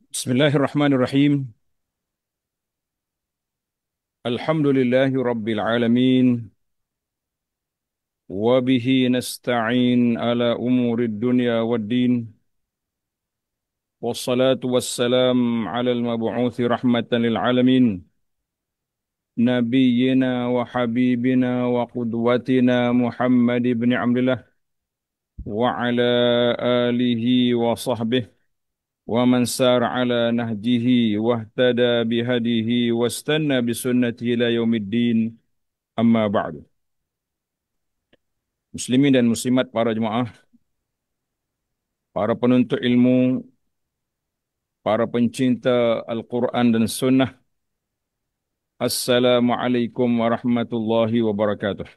Bismillahirrahmanirrahim. Alhamdulillahi Rabbil Alamin. Wabihi nasta'in ala umurid dunya wad din. Wassalatu wassalam ala al-mabu'uthi rahmatan lil alamin. Nabiyyina wa habibina wa qudwatina Muhammad ibn Abdullah. Wa ala alihi wa sahbihi. Wa man sar ala nahjihi wahtada bihadihi wastanna bisunnatihi ila yaumiddin. Amma ba'du. Muslimin dan muslimat, para jemaah, para penuntut ilmu, para pencinta Al-Quran dan Sunnah. Assalamualaikum warahmatullahi wabarakatuh.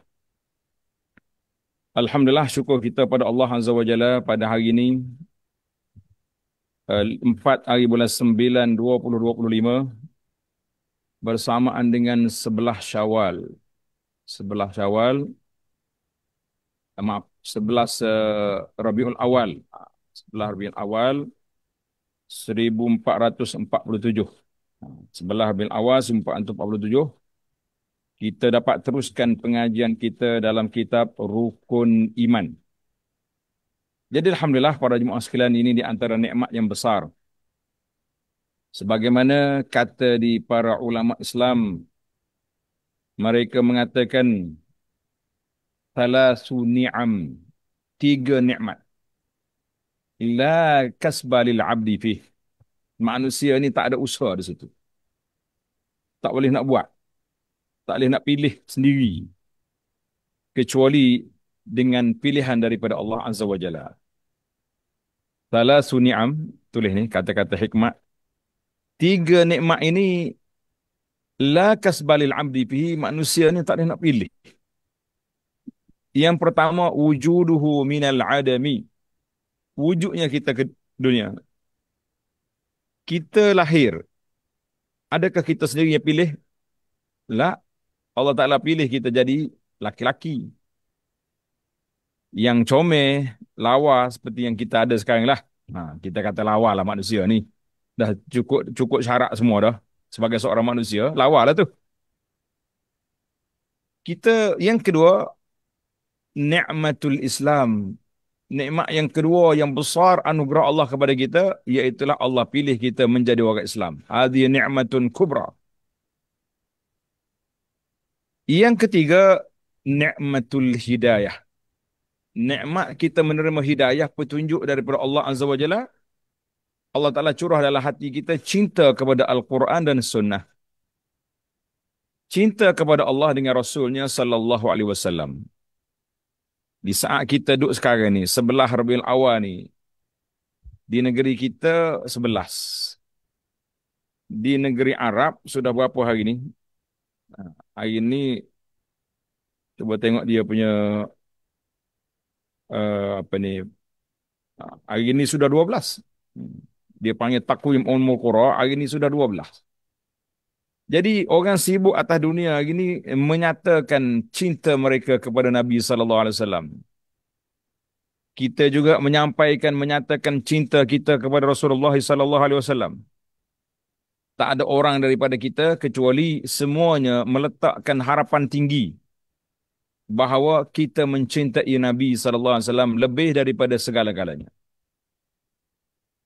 Alhamdulillah, syukur kita pada Allah Azza wa Jalla pada hari ini, 4 hari bulan 9 2025, bersamaan dengan 11 Syawal. 11 Syawal, maaf, 11 Rabiul Awal. 11 Rabiul Awal 1447. Sebelah bin Awas 1447, kita dapat teruskan pengajian kita dalam kitab Rukun Iman. Jadi alhamdulillah para jemaah sekalian, ini di antara nikmat yang besar. Sebagaimana kata di para ulama Islam, mereka mengatakan thalasu ni'am, 3 nikmat. La kasba lil abdi fih. Manusia ni tak ada usaha di situ. Tak boleh nak buat, tak boleh nak pilih sendiri, kecuali dengan pilihan daripada Allah Azza wa Jalla. Thalasu ni'am, tulis ni kata-kata hikmat. 3 nikmat ini la kasbalil abdi fihi, manusia ni tak ada nak pilih. Yang pertama, wujuduhu minal adami. Wujudnya kita ke dunia. Kita lahir. Adakah kita sendiri yang pilih? La. Allah Ta'ala pilih kita jadi laki-laki yang comel, lawa seperti yang kita ada sekarang lah. Kita kata lawa lah manusia ni. Dah cukup cukup syarat semua dah. Sebagai seorang manusia, lawa lah tu. Yang kedua, ni'matul Islam. Nikmat yang kedua yang besar anugerah Allah kepada kita, iaitulah Allah pilih kita menjadi orang Islam. Hadhihi ni'matun kubra. Yang ketiga, ni'matul hidayah. Nikmat kita menerima hidayah, petunjuk daripada Allah Azza wa Jalla. Allah Ta'ala curah dalam hati kita cinta kepada Al-Quran dan Sunnah. Cinta kepada Allah dengan Rasulnya sallallahu alaihi wasallam. Di saat kita duduk sekarang ni, 11 Rabiul Awal ni, di negeri kita 11. Di negeri Arab sudah berapa hari ni? Hari ni, cuba tengok dia punya, apa ni, hari ni sudah 12. Dia panggil Taqwim Ummul Qura, hari ni sudah 12. Jadi orang sibuk atas dunia hari ni menyatakan cinta mereka kepada Nabi sallallahu alaihi wasallam. Kita juga menyatakan cinta kita kepada Rasulullah sallallahu alaihi wasallam. Tak ada orang daripada kita kecuali semuanya meletakkan harapan tinggi bahawa kita mencintai Nabi sallallahu alaihi wasallam lebih daripada segala-galanya.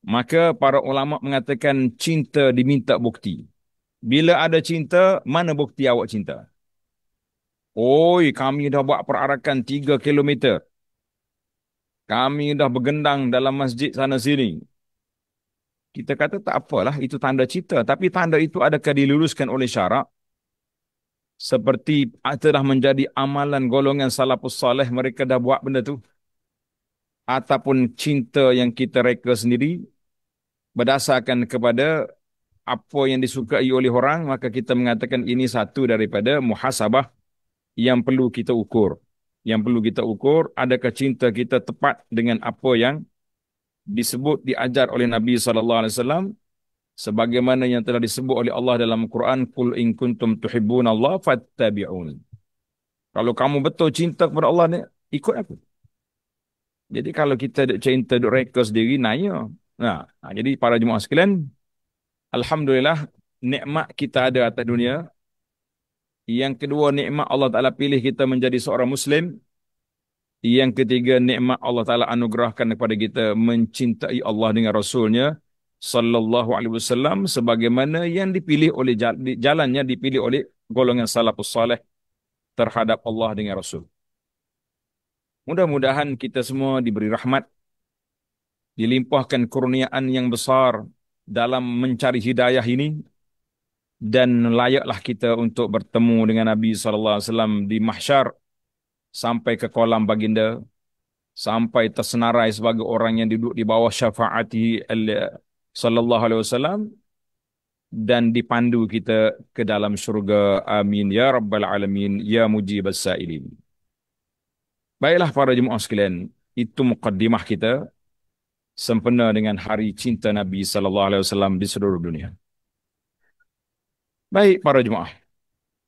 Maka para ulama mengatakan cinta diminta bukti. Bila ada cinta, mana bukti awak cinta? Oi, kami dah buat perarakan 3 kilometer. Kami dah bergendang dalam masjid sana sini. Kita kata tak apalah, itu tanda cinta. Tapi tanda itu adakah diluluskan oleh syarak? Seperti telah menjadi amalan golongan salafus salih, mereka dah buat benda tu. Ataupun cinta yang kita reka sendiri, berdasarkan kepada apa yang disukai oleh orang, maka kita mengatakan ini satu daripada muhasabah yang perlu kita ukur. Yang perlu kita ukur, adakah cinta kita tepat dengan apa yang disebut, diajar oleh Nabi SAW, sebagaimana yang telah disebut oleh Allah dalam Quran, qul in kuntum tuhibbunallah fattabi'un. Kalau kamu betul cinta kepada Allah ni, ikut aku. Jadi kalau kita cinta duk reka sendiri, naya. Jadi para jemaah sekalian, Alhamdulillah, nikmat kita ada atas dunia. Yang kedua, nikmat Allah Ta'ala pilih kita menjadi seorang Muslim. Yang ketiga, nikmat Allah Ta'ala anugerahkan kepada kita mencintai Allah dengan Rasulnya Sallallahu Alaihi Wasallam sebagaimana yang dipilih oleh jalannya dipilih oleh golongan salafus saleh terhadap Allah dengan Rasul. Mudah-mudahan kita semua diberi rahmat, dilimpahkan kurniaan yang besar dalam mencari hidayah ini dan layaklah kita untuk bertemu dengan Nabi sallallahu alaihi wasallam di mahsyar sampai ke kolam baginda, sampai tersenarai sebagai orang yang duduk di bawah syafaati sallallahu alaihi wasallam dan dipandu kita ke dalam syurga. Amin ya rabbal alamin ya mujibas sailin. Baiklah para jemaah sekalian, itu mukaddimah kita sempena dengan hari cinta Nabi sallallahu alaihi wasallam di seluruh dunia. Baik para jemaah,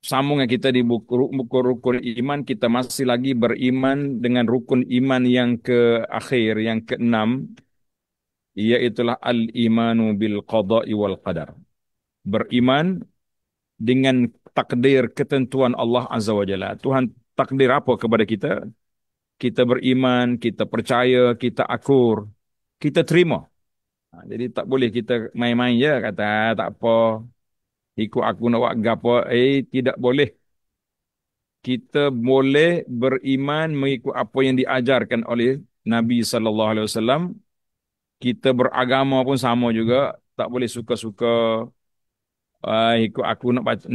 sambungan kita di buku rukun iman, kita masih lagi beriman dengan rukun iman yang ke akhir, yang keenam, iaitulah al-imanu bil qada'i wal qadar. Beriman dengan takdir ketentuan Allah Azza wa Jalla. Tuhan takdir apa kepada kita? Kita beriman, kita percaya, kita akur, kita terima. Jadi tak boleh kita main-main je kata tak apa, ikut aku nak buat gapo. Tidak boleh. Kita boleh beriman mengikut apa yang diajarkan oleh Nabi sallallahu alaihi wasallam. Kita beragama pun sama juga, tak boleh suka-suka ikut aku nak baca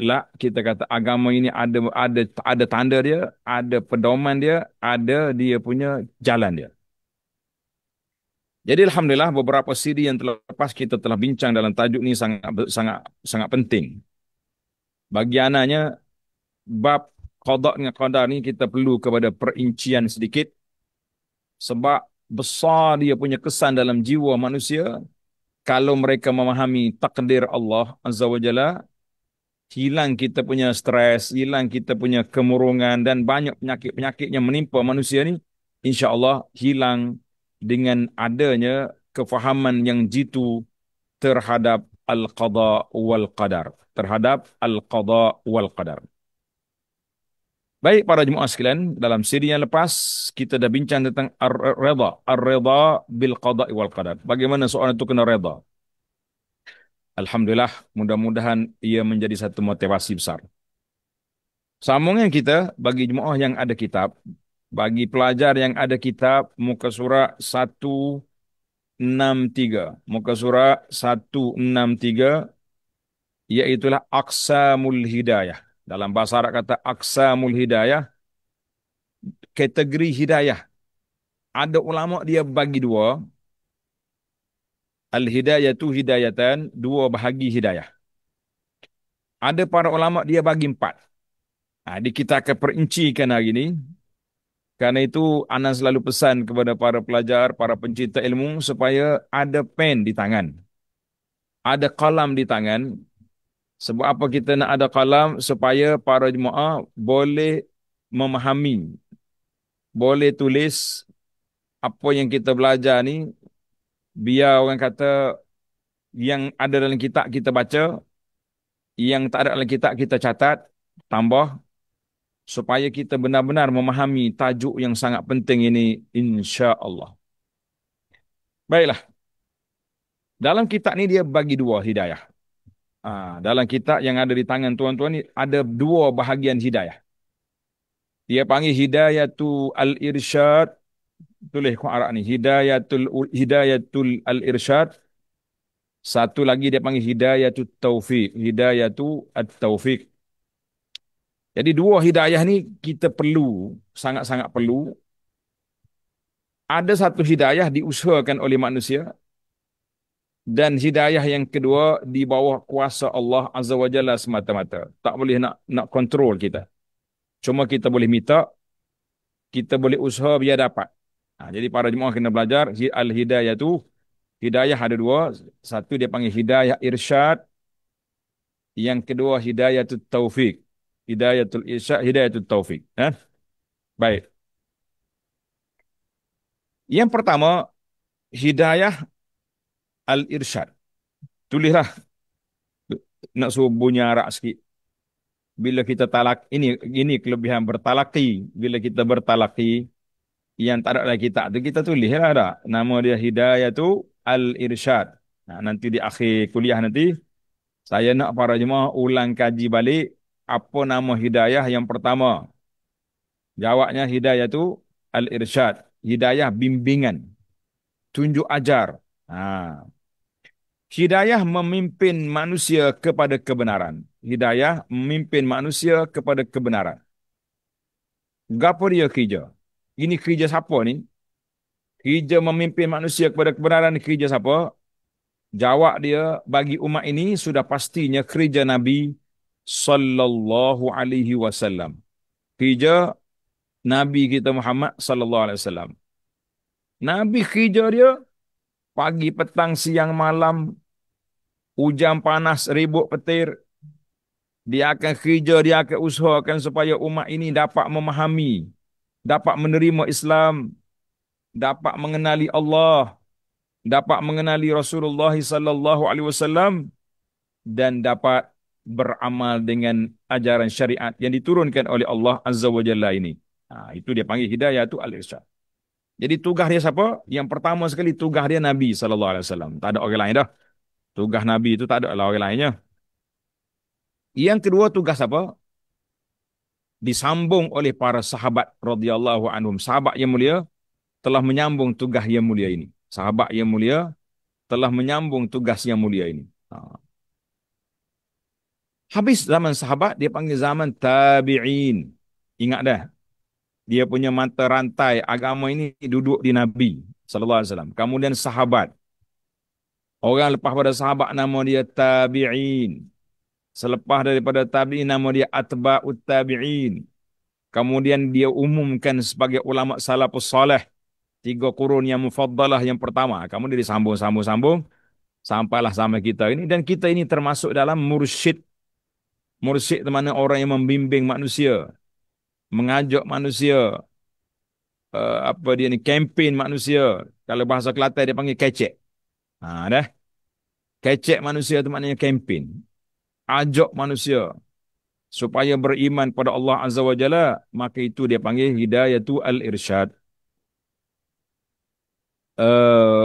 nak kita kata agama ini ada tanda dia, ada pedoman dia, ada dia punya jalan dia. Jadi alhamdulillah beberapa CD yang telah lepas kita telah bincang dalam tajuk ini sangat sangat sangat penting. Bagi anaknya bab qada dengan qadar ni kita perlu kepada perincian sedikit sebab besar dia punya kesan dalam jiwa manusia kalau mereka memahami takdir Allah Azza wa Jalla, hilang kita punya stres, hilang kita punya kemurungan dan banyak penyakit-penyakit yang menimpa manusia ni insya-Allah hilang dengan adanya kefahaman yang jitu terhadap al-qada wal qadar, terhadap al-qada wal qadar. Baik para jemaah sekalian, dalam siri yang lepas kita dah bincang tentang ar-rida bil qada'i wal qadar. Bagaimana seorang itu kena reda? Alhamdulillah, mudah-mudahan ia menjadi satu motivasi besar. Sambungan kita bagi jemaah yang ada kitab, bagi pelajar yang ada kitab, muka surat 163. Muka surat 163 iaitulah aqsamul hidayah. Dalam bahasa Arab kata aqsamul hidayah, kategori hidayah. Ada ulama dia bagi dua. Al-hidayatu hidayatan, dua bahagi hidayah. Ada para ulama dia bagi empat. Di kita akan perincikan hari ini. Karena itu, Ana selalu pesan kepada para pelajar, para pencinta ilmu, supaya ada pen di tangan. Ada kalam di tangan. Sebab apa kita nak ada kalam? Supaya para jemaah boleh memahami, boleh tulis apa yang kita belajar ni, biar orang kata yang ada dalam kitab kita baca, yang tak ada dalam kitab kita catat, tambah, supaya kita benar-benar memahami tajuk yang sangat penting ini, insya-Allah. Baiklah, dalam kitab ni dia bagi dua hidayah. Dalam kitab yang ada di tangan tuan-tuan ni ada dua bahagian hidayah. Dia panggil hidayatul al-irsyad, tulis kau Arab ni, hidayatul al-irsyad. Satu lagi dia panggil hidayatul taufik, hidayatul at-taufik. Jadi dua hidayah ni kita perlu, sangat-sangat perlu. Ada satu hidayah diusahakan oleh manusia dan hidayah yang kedua di bawah kuasa Allah Azza wa Jalla semata-mata. Tak boleh nak kontrol kita. Cuma kita boleh minta, kita boleh usaha biar dapat. Jadi para jemaah kena belajar al-hidayah tu, hidayah ada dua. Satu dia panggil hidayah irsyad, yang kedua hidayatul taufik. Hidayatul irsyad, hidayatul taufik. Baik. Yang pertama, hidayah al-irsyad. Tulislah, nak suruh bunyi arak sikit. Bila kita ini kelebihan bertalaki. Bila kita bertalaki, yang tak ada dalam kitab tu kita tulislah dah. Nama dia Hidayah tu Al-Irsyad. Nah, nanti di akhir kuliah nanti saya nak para jemaah ulang kaji balik apa nama hidayah yang pertama. Jawabnya hidayah tu Al-Irsyad. Hidayah bimbingan, tunjuk ajar. Ha. Hidayah memimpin manusia kepada kebenaran. Hidayah memimpin manusia kepada kebenaran. Gapo dia kerja? Ini kerja siapa ni? Kerja memimpin manusia kepada kebenaran ni kerja siapa? Jawab dia bagi umat ini sudah pastinya kerja Nabi sallallahu alaihi wasallam. Kerja Nabi kita Muhammad sallallahu alaihi wasallam. Nabi kerja dia pagi, petang, siang, malam, hujan panas, ribut petir, dia akan kerja, dia akan usahakan supaya umat ini dapat memahami, dapat menerima Islam, dapat mengenali Allah, dapat mengenali Rasulullah sallallahu alaihi wasallam dan dapat beramal dengan ajaran syariat yang diturunkan oleh Allah Azza wa Jalla ini. Itu dia panggil hidayah tu al-irsyad. Jadi tugas dia siapa? Yang pertama sekali tugas dia Nabi sallallahu alaihi wasallam. Tak ada orang lain dah. Tugas Nabi itu tak ada lah orang lainnya. Yang kedua tugas apa? Disambung oleh para sahabat radhiyallahu anhum. Sahabat yang mulia telah menyambung tugas yang mulia ini. Sahabat yang mulia telah menyambung tugas yang mulia ini. Habis zaman sahabat, dia panggil zaman tabi'in. Ingat dah, dia punya mata rantai agama ini duduk di Nabi sallallahu alaihi wasallam. Kemudian sahabat. Orang lepas pada sahabat nama dia tabi'in. Selepas daripada tabi'in nama dia atba'ut tabi'in. Kemudian dia umumkan sebagai ulama salafus salih. 3 qurun yang mufaddalah yang pertama. Kemudian disambung-sambung-sambung sampailah sama kita ini. Dan kita ini termasuk dalam mursyid. Mursyid itu mana orang yang membimbing manusia. Mengajak manusia. Apa dia ni? Kempen manusia. Kalau bahasa Kelantan dia panggil kecek. Dah. Kecek manusia itu maknanya kempen. Ajak manusia supaya beriman pada Allah Azza wa Jalla, maka itu dia panggil hidayatu al-irsyad.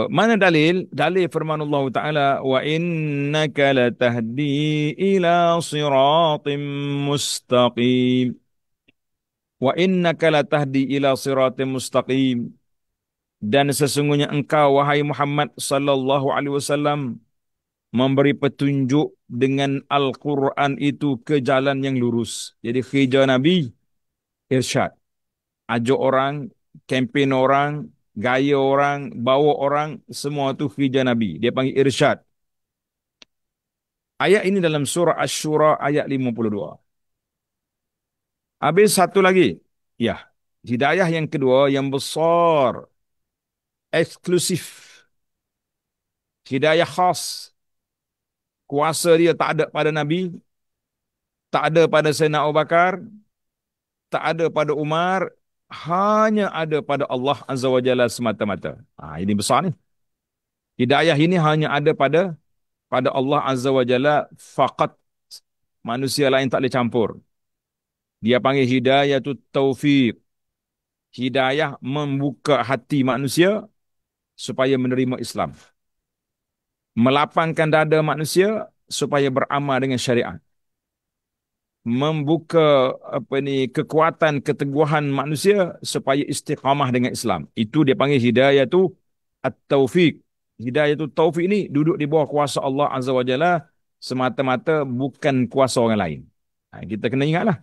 Mana dalil? Dalil firman Allah Ta'ala, wa innaka latahdi ila siratim mustaqim. Wa innaka latahdi ila siratim mustaqim. Dan sesungguhnya engkau wahai Muhammad sallallahu alaihi wasallam memberi petunjuk dengan Al-Quran itu ke jalan yang lurus. Jadi kerja Nabi irsyad. Ajak orang, kempen orang, gaya orang, bawa orang, semua itu kerja Nabi. Dia panggil irsyad. Ayat ini dalam surah Asy-Syura ayat 52. Habis satu lagi. Ya, hidayah yang kedua yang besar, eksklusif. Hidayah khas. Kuasa dia tak ada pada Nabi, tak ada pada Sayyidina Abu Bakar, tak ada pada Umar, hanya ada pada Allah Azza wa Jalla semata-mata. Ini besar ni. Hidayah ini hanya ada pada Allah Azza wa Jalla faqat. Manusia lain tak boleh campur. Dia panggil hidayah tu taufiq. Hidayah membuka hati manusia supaya menerima Islam. Melapangkan dada manusia supaya beramal dengan syariat. Membuka kekuatan keteguhan manusia supaya istiqamah dengan Islam. Itu dia panggil hidayah tu at-taufiq. Hidayah tu taufiq ni duduk di bawah kuasa Allah Azza wa Jalla semata-mata, bukan kuasa orang lain. Kita kena ingatlah.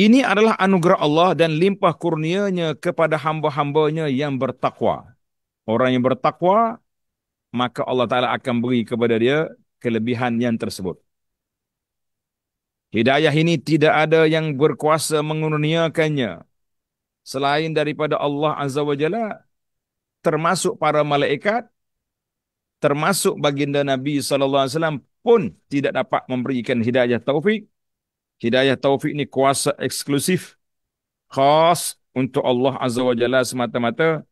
Ini adalah anugerah Allah dan limpah kurnianya kepada hamba-hambanya yang bertakwa. Orang yang bertakwa, maka Allah Ta'ala akan beri kepada dia kelebihan yang tersebut. Hidayah ini tidak ada yang berkuasa mengurniakannya selain daripada Allah Azza wa Jalla, termasuk para malaikat, termasuk baginda Nabi sallallahu alaihi wasallam pun tidak dapat memberikan hidayah taufik. Hidayah taufik ini kuasa eksklusif khas untuk Allah Azza wa Jalla semata-mata,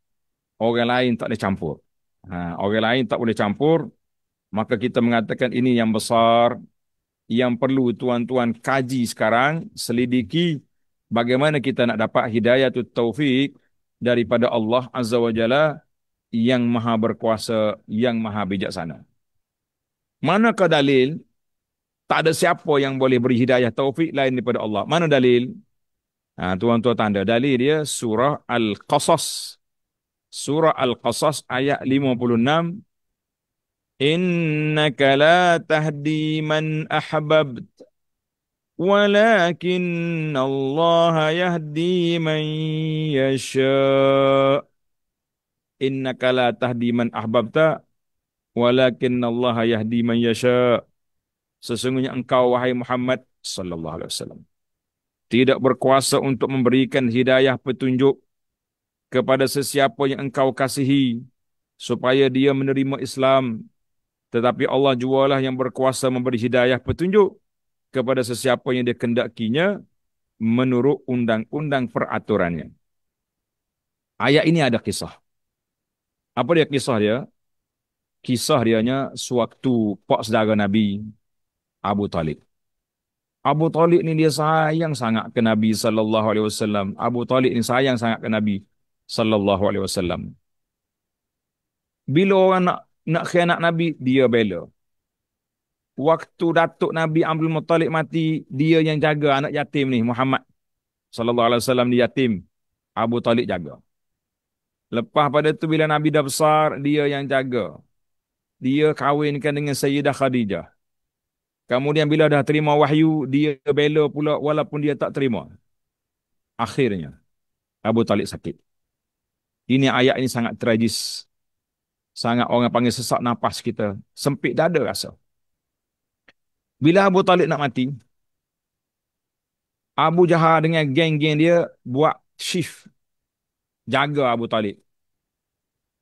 orang lain tak boleh campur. Orang lain tak boleh campur, maka kita mengatakan ini yang besar, yang perlu tuan-tuan kaji sekarang, selidiki bagaimana kita nak dapat hidayah tu taufik daripada Allah Azza wa Jalla yang maha berkuasa, yang maha bijaksana. Manakah dalil? Tak ada siapa yang boleh beri hidayah taufik lain daripada Allah. Mana dalil? Tuan-tuan tanda. Dalil dia surah Al-Qasas. Surah Al-Qasas ayat 56. Innaka la tahdi man ahbabt. Walakin Allah yahdi man yasha. Innaka la tahdi man ahbabta. Walakin Allah yahdi man yasha. Sesungguhnya engkau wahai Muhammad sallallahu alaihi wasallam tidak berkuasa untuk memberikan hidayah petunjuk kepada sesiapa yang engkau kasihi supaya dia menerima Islam, tetapi Allah jualah yang berkuasa memberi hidayah petunjuk kepada sesiapa yang dia kendakinya menurut undang-undang peraturannya. Ayat ini ada kisah. Apa dia kisah dia? Kisah dianya sewaktu pak saudara Nabi Abu Talib. Abu Talib ni dia sayang sangat ke Nabi sallallahu alaihi wasallam. Abu Talib ni sayang sangat ke Nabi sallallahu alaihi wasallam. Bila orang nak khianat Nabi, dia bela. Waktu datuk Nabi Abdul Muttalib mati, dia yang jaga anak yatim ni, Muhammad sallallahu alaihi wasallam ni yatim. Abu Talib jaga. Lepas pada tu bila Nabi dah besar, dia yang jaga. Dia kahwinkan dengan Sayyidah Khadijah. Kemudian bila dah terima wahyu, dia bela pula walaupun dia tak terima. Akhirnya Abu Talib sakit. Ini ayat ini sangat tragis. Sangat orang panggil sesak nafas kita. Sempit dada rasa. Bila Abu Talib nak mati, Abu Jahal dengan geng-geng dia buat shift jaga Abu Talib.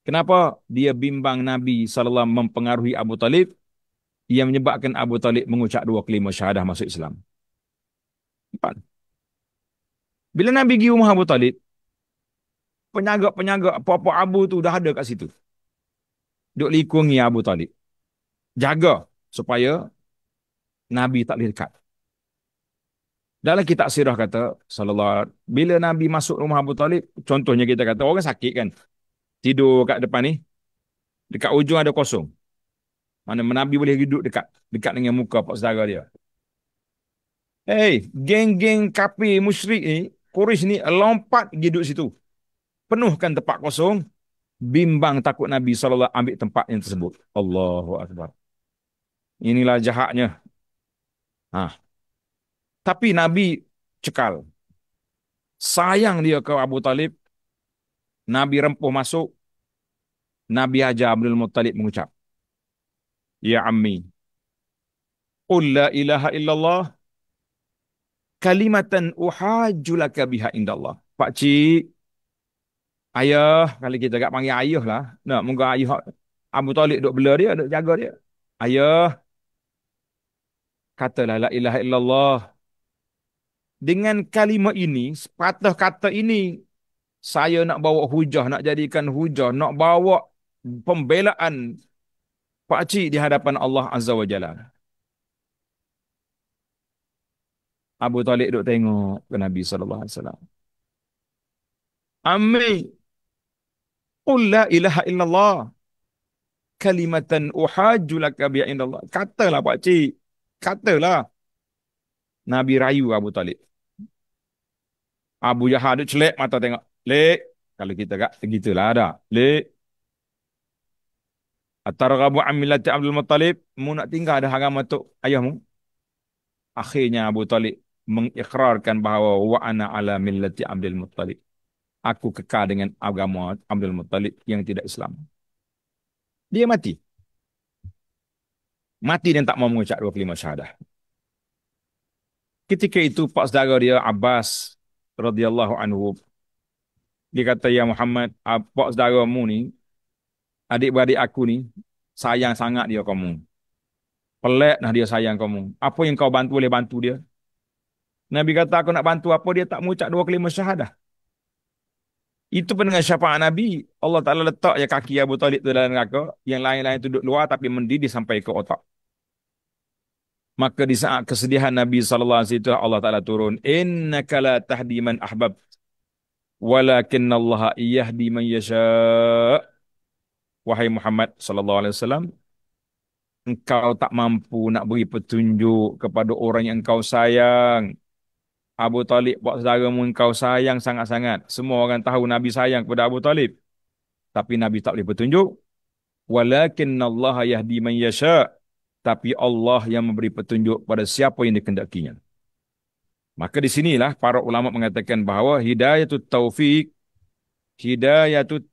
Kenapa? Dia bimbang Nabi SAW mempengaruhi Abu Talib yang menyebabkan Abu Talib mengucap dua kelima syahadah masuk Islam. Empat. Bila Nabi pergi rumah Abu Talib, penyaga-penyaga apa-apa Abu tu dah ada kat situ. Duk likungi Abu Talib. Jaga supaya Nabi tak boleh dekat. Dalam kitab sirah kata, bila Nabi masuk rumah Abu Talib, contohnya kita kata, orang sakit kan, tidur kat depan ni, dekat ujung ada kosong. Mana Nabi boleh duduk dekat dekat dengan muka pak saudara dia. Geng-geng kafir musyrik ni, Quraisy ni lompat pergi duduk situ. Penuhkan tempat kosong, bimbang takut Nabi SAW ambil tempat yang tersebut. Allahu Akbar. Inilah jahatnya. Tapi Nabi cekal. Sayang dia ke Abu Talib. Nabi rempuh masuk. Nabi ajar Abdul Muttalib mengucap, Ya Ammi, Qul la ilaha illallah kalimatan uhajjulaka biha indallah. Pak cik, ayah, kalau kita tak panggil ayah lah. Nah, moga ayah Abu Talib duk bela dia, duk jaga dia. Ayah, katalah la ilaha illallah. Dengan kalimah ini, sepatah kata ini, saya nak bawa hujah, nak jadikan hujah, nak bawa pembelaan Pak Cik di hadapan Allah Azza wa Jalla. Abu Talib duk tengok ke Nabi sallallahu alaihi wasallam. Ammi, qul la ilaha illallah kalimatan uhajju laka bi indallah. Katalah Pak Cik. Katalah. Nabi rayu Abu Talib. Abu Jahal duk celek mata tengok. Lek, kalau kita kat gitulah ada. Lek. Atarghabu an millati Abdul Muttalib, mu nak tinggal dah agama tok ayahmu. Akhirnya Abu Talib mengikrarkan bahawa wa ana ala millati Abdul Muttalib. Aku kekal dengan agama Abdul Muttalib yang tidak Islam. Dia mati. Mati dan tak mau mengucap dua kelima syahadah. Ketika itu pak saudara dia Abbas radhiyallahu anhu, dia kata, Ya Muhammad, pak saudaramu ni, adik-beradik aku ni, sayang sangat dia kamu. Pelik nah dia sayang kamu. Apa yang kau bantu boleh bantu dia? Nabi kata, aku nak bantu apa, dia tak mengucap dua kelima syahadah. Itu pun dengan syafaat Nabi, Allah Ta'ala letak ya kaki Abu Talib tu dalam neraka, yang lain-lain tu duduk luar tapi mendidih sampai ke otak. Maka di saat kesedihan Nabi sallallahu alaihi wasallam Allah Taala turun, innaka la tahdi man ahbab, walakinnallaha yahdi man yasha. Wahai Muhammad sallallahu alaihi wasallam, engkau tak mampu nak beri petunjuk kepada orang yang engkau sayang. Abu Talib buat saudaramu engkau sayang sangat-sangat. Semua orang tahu Nabi sayang kepada Abu Talib, tapi Nabi tak boleh petunjuk. Walakinnallaha yahdi man yasha. Tapi Allah yang memberi petunjuk pada siapa yang dikehendakinya. Maka di sinilah para ulama mengatakan bahawa hidayatut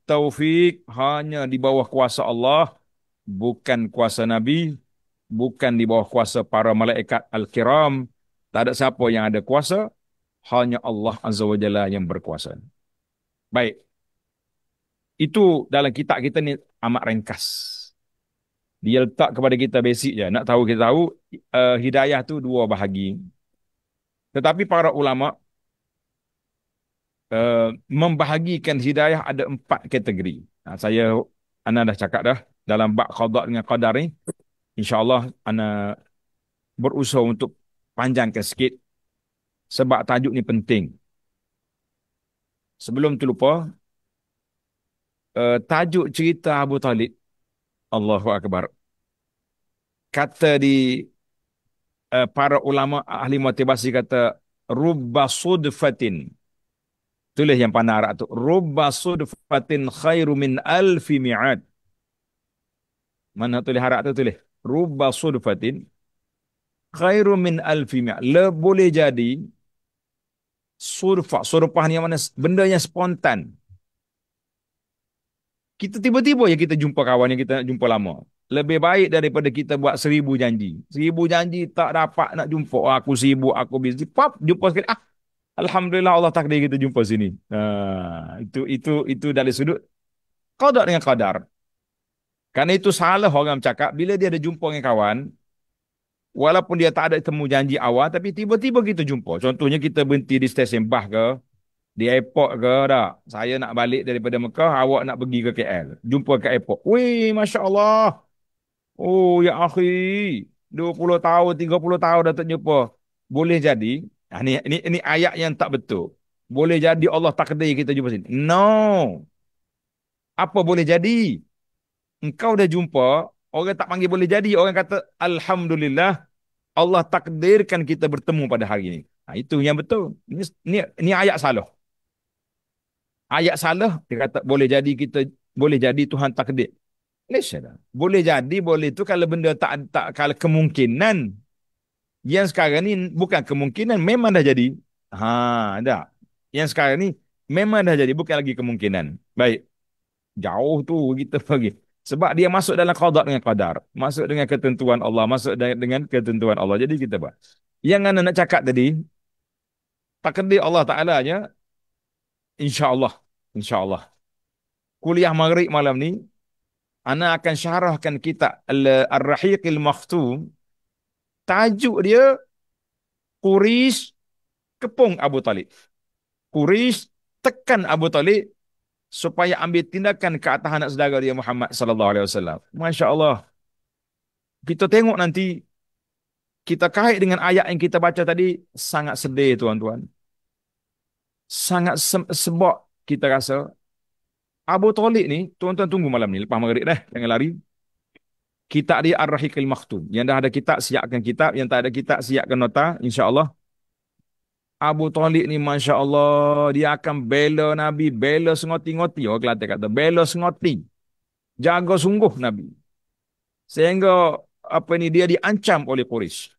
taufik hanya di bawah kuasa Allah, bukan kuasa Nabi, bukan di bawah kuasa para malaikat al-kiram. Tak ada siapa yang ada kuasa, hanya Allah Azza wa Jalla yang berkuasa. Baik, itu dalam kitab kita ni amat ringkas. Dia letak kepada kita basic je. Nak tahu kita tahu hidayah tu dua bahagi. Tetapi para ulama membahagikan hidayah ada empat kategori. Ana dah cakap dah dalam bab qada dengan qadar ni, insya-Allah ana berusaha untuk panjangkan sikit sebab tajuk ni penting. Sebelum tu lupa, tajuk cerita Abu Talib, Allahu Akbar. Kata di para ulama ahli motivasi kata rubba sudfatin. Tulis yang pandai Arab tu. Rubba sudfatin khairu min alfi mi'ad. Mana tulis Arab tu tulis? Rubba sudfatin khairu min alfi mi'ad. Boleh jadi surfah ni yang mana benda yang spontan. Kita tiba-tiba ya kita jumpa kawan yang kita nak jumpa lama. Lebih baik daripada kita buat 1,000 janji. 1,000 janji tak dapat nak jumpa. Oh, aku sibuk, aku busy. Pop, jumpa sekali. Alhamdulillah Allah takdir kita jumpa sini. Itu dari sudut qadar dengan qadar. Karena itu salah orang cakap bila dia ada jumpa dengan kawan, walaupun dia tak ada temu janji awal, tapi tiba-tiba kita jumpa. Contohnya kita berhenti di stesen bah ke, di airport ke dah. Saya nak balik daripada Mekah, awak nak pergi ke KL. Jumpa ke airport. Wih, Masya Allah. Oh, ya akhi. 20 tahun, 30 tahun dah tak jumpa. Boleh jadi, ini ayat yang tak betul. Boleh jadi Allah takdir kita jumpa sini. No. Apa boleh jadi? Engkau dah jumpa, orang tak panggil boleh jadi. Orang kata, Alhamdulillah, Allah takdirkan kita bertemu pada hari ini. Itu yang betul. Ini ayat salah. Ayat salah, dia kata boleh jadi kita, boleh jadi Tuhan takdir. Malaysia dah. Boleh jadi, boleh tu kalau benda tak kalau kemungkinan. Yang sekarang ni bukan kemungkinan, memang dah jadi. Dah. Yang sekarang ni memang dah jadi, bukan lagi kemungkinan. Baik. Jauh tu kita pergi. Sebab dia masuk dalam qada dengan qadar. Masuk dengan ketentuan Allah. Masuk dengan ketentuan Allah. Jadi kita buat. Yang anda nak cakap tadi, takdir Allah Ta'ala-nya, insya-Allah. InsyaAllah. Kuliah Maghrib malam ni, ana akan syarahkan kitab Ar-Rahiqil Makhtum. Tajuk dia, Quraisy kepung Abu Talib. Quraisy tekan Abu Talib supaya ambil tindakan ke atas anak saudara dia Muhammad sallallahu alaihi wasallam. Masya-Allah. Kita tengok nanti kita kait dengan ayat yang kita baca tadi sangat sedih tuan-tuan. Sangat sebab kita rasa Abu Talib ni, tuan-tuan tunggu malam ni lepas maghrib dah, jangan lari. Kitab dia Ar-Rahiqil Makhtum. Yang dah ada kitab siapkan kitab, yang tak ada kitab siapkan nota insya-Allah. Abu Talib ni Masya Allah, dia akan bela Nabi, bela sengoti-ngoti. Orang Kelantan kata, bela sengoti. Jaga sungguh Nabi. Sehingga apa ni dia diancam oleh Quraisy.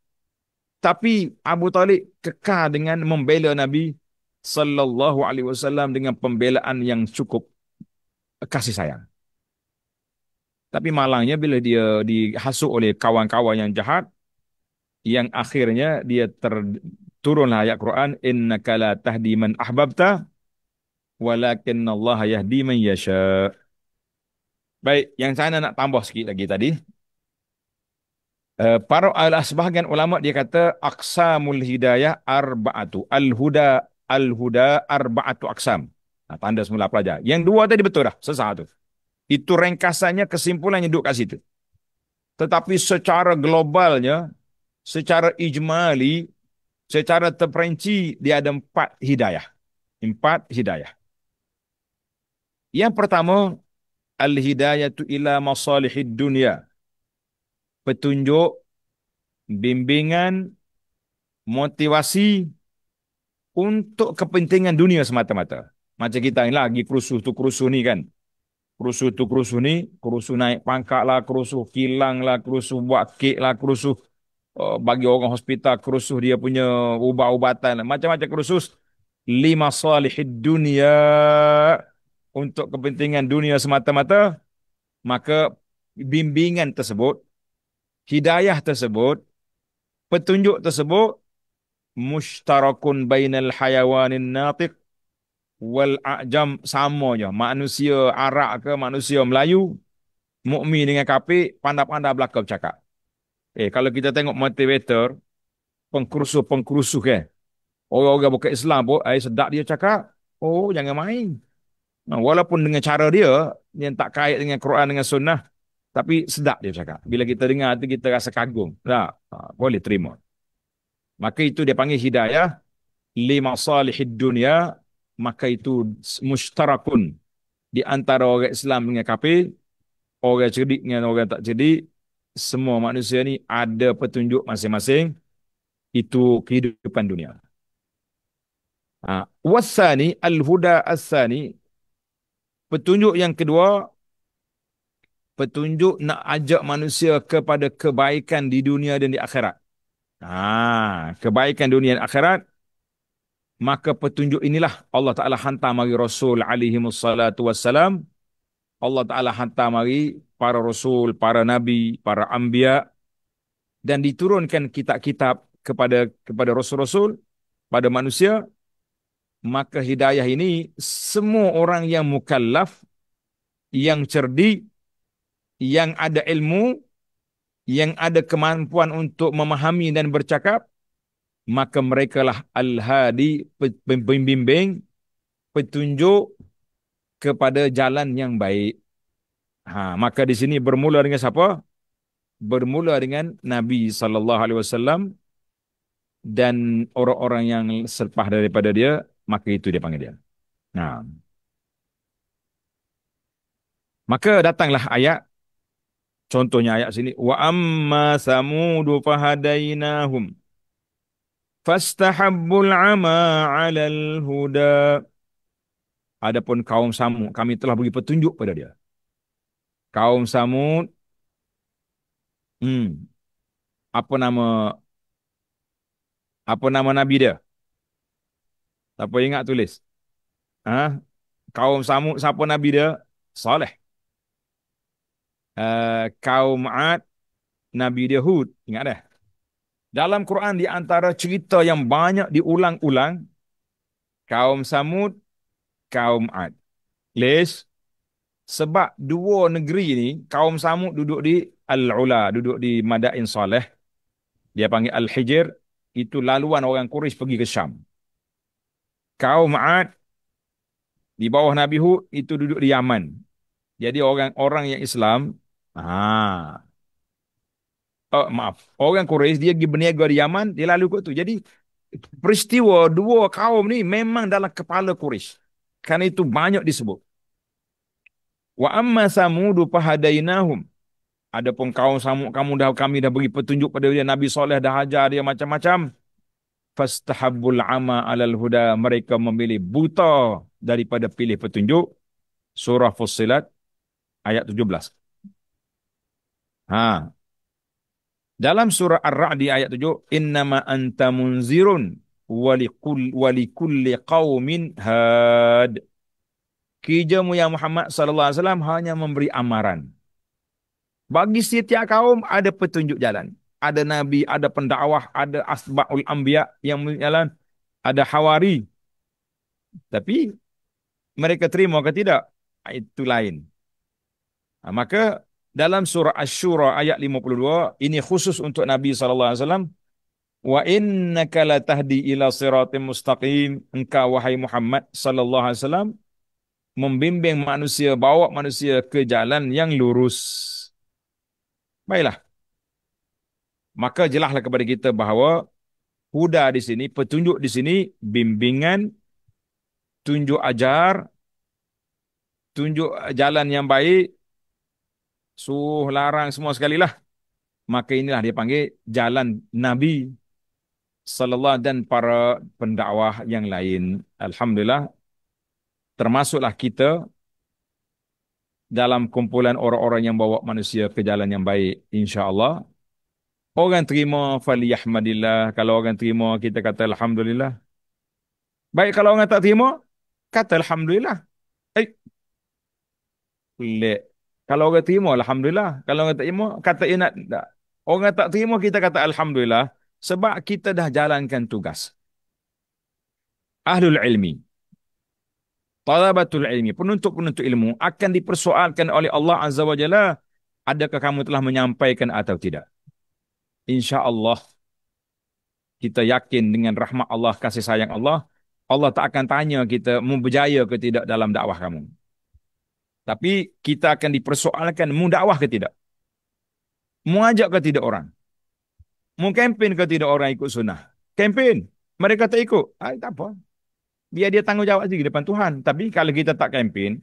Tapi Abu Talib kekal dengan membela Nabi sallallahu alaihi wasallam dengan pembelaan yang cukup kasih sayang. Tapi malangnya bila dia dihasut oleh kawan-kawan yang jahat, yang akhirnya dia turunlah ayat Quran, innaka la tahdi man ahbabta walakinnallaha yahdi man yasha. Baik, yang saya nak tambah sikit lagi tadi. Sebahagian ulama dia kata aqsamul hidayah arba'atu. Al-huda arba'atu aqsam. Tanda semula pelajar. Yang dua tadi betul dah, sesat tu. Itu ringkasannya, kesimpulannya duduk kat situ. Tetapi secara globalnya, secara ijmali, secara terperinci, dia ada empat hidayah. Empat hidayah. Yang pertama, al-hidayatu ila masalihid dunia. Petunjuk, bimbingan, motivasi untuk kepentingan dunia semata-mata. Macam kita ni lagi kerusuh tu kerusuh ni kan. Kerusuh tu kerusuh ni, kerusuh naik pangkat lah, kerusuh kilang lah, kerusuh buat kek lah, kerusuh bagi orang hospital, kerusuh dia punya ubat-ubatan lah. Macam-macam kerusuh. Lima salihid dunia, untuk kepentingan dunia semata-mata, maka bimbingan tersebut, hidayah tersebut, petunjuk tersebut mushtarakun bainal hayawanin natiq wal a'jam, sama je. Manusia Arab ke manusia Melayu, mukmin dengan kafir, pandai-pandai belaka bercakap. Kalau kita tengok motivator, pengkurusuh-pengkurusuh kan, orang-orang bukan Islam pun, sedap dia cakap. Oh, jangan main. Walaupun dengan cara dia, yang tak kait dengan Quran, dengan sunnah, tapi sedap dia cakap. Bila kita dengar tu, kita rasa kagum. Tak, boleh terima. Maka itu dia panggil hidayah lima salihid dunia, maka itu mushtarakun di antara orang Islam dengan kafir, orang cerdik dengan orang tak cerdik, semua manusia ni ada petunjuk masing-masing, itu kehidupan dunia. Wasani al-huda as-sani, petunjuk yang kedua, petunjuk nak ajak manusia kepada kebaikan di dunia dan di akhirat. Kebaikan dunia dan akhirat, maka petunjuk inilah Allah Ta'ala hantar mari Rasul alaihi wassalatu wassalam. Allah Ta'ala hantar mari para Rasul, para Nabi, para Anbiya, dan diturunkan kitab-kitab kepada Rasul-Rasul, pada manusia. Maka hidayah ini, semua orang yang mukallaf, yang cerdik, yang ada ilmu, yang ada kemampuan untuk memahami dan bercakap, maka merekalah al-hadi, pembimbing, petunjuk kepada jalan yang baik. Maka di sini bermula dengan siapa? Bermula dengan Nabi sallallahu alaihi wasallam dan orang-orang yang selepas daripada dia, maka itu dia panggil dia. Nah, maka datanglah ayat, contohnya ayat sini, wa amma samudu fahadainahum fastahabbul ama 'alal huda. Adapun kaum Samud, kami telah beri petunjuk pada dia. Kaum Samud, apa nama nabi dia? Siapa ingat tulis? Kaum Samud, siapa nabi dia? Saleh. Kaum Ad, nabi dia Hud. Ingat dah. Dalam Quran, di antara cerita yang banyak diulang-ulang, kaum Samud, kaum Ad. Liz, sebab dua negeri ni, kaum Samud duduk di Al-Ula, duduk di Madain Saleh. Dia panggil Al-Hijr. Itu laluan orang Quraisy pergi ke Syam. Kaum Ad di bawah Nabi Hud, itu duduk di Yaman. Jadi orang-orang yang Islam, orang Quraisy dia pergi berniaga di Yaman, dia lalu kot tu. Jadi peristiwa dua kaum ni memang dalam kepala Quraisy. Karena itu banyak disebut. Wa amma samudu fahadainahum. Adapun kaum Samud, kami dah beri petunjuk pada dia, Nabi Soleh dah ajar dia macam-macam. Fastahabbul ama 'alal huda, mereka memilih buta daripada pilih petunjuk. Surah Fussilat ayat 17. Dalam surah Ar-Ra'd di ayat 7, innama anta munzirun walikulli qaumin had. Kijamu ya Muhammad sallallahu alaihi wasallam hanya memberi amaran. Bagi setiap kaum ada petunjuk jalan. Ada nabi, ada pendakwah, ada asba'ul anbiya yang jalan, ada hawari. Tapi mereka terima ke tidak? Itu lain. Maka dalam surah Asy-Syura ayat 52, ini khusus untuk Nabi sallallahu alaihi wasallam. Wa innaka latahdi ila siratim mustaqim. Engkau wahai Muhammad sallallahu alaihi wasallam membimbing manusia, bawa manusia ke jalan yang lurus. Baiklah, maka jelaslah kepada kita bahawa huda di sini, petunjuk di sini, bimbingan, tunjuk ajar, tunjuk jalan yang baik, suruh larang semua sekali lah. Maka inilah dia panggil jalan Nabi sallallahu dan para pendakwah yang lain. Alhamdulillah, termasuklah kita dalam kumpulan orang-orang yang bawa manusia ke jalan yang baik, insya-Allah. Orang terima faliyahmadillah, kalau orang terima kita kata alhamdulillah. Baik kalau orang tak terima, kata alhamdulillah. Eh, pelik. Kalau orang terima alhamdulillah, kalau orang tak terima kata inat tak. Orang tak terima kita kata alhamdulillah sebab kita dah jalankan tugas. Ahlul ilmi, talabatul ilmi, penuntut-penuntut ilmu akan dipersoalkan oleh Allah Azza wa Jalla, adakah kamu telah menyampaikan atau tidak? Insya-Allah kita yakin dengan rahmat Allah, kasih sayang Allah, Allah tak akan tanya kita mau berjaya ke tidak dalam dakwah kamu. Tapi kita akan dipersoalkan mau dakwah ke tidak? Mau ajak ke tidak orang? Mau kempen ke tidak orang ikut sunnah? Kempen. Mereka tak ikut. Tak apa. Biar dia tanggungjawab sendiri depan Tuhan. Tapi kalau kita tak kempen,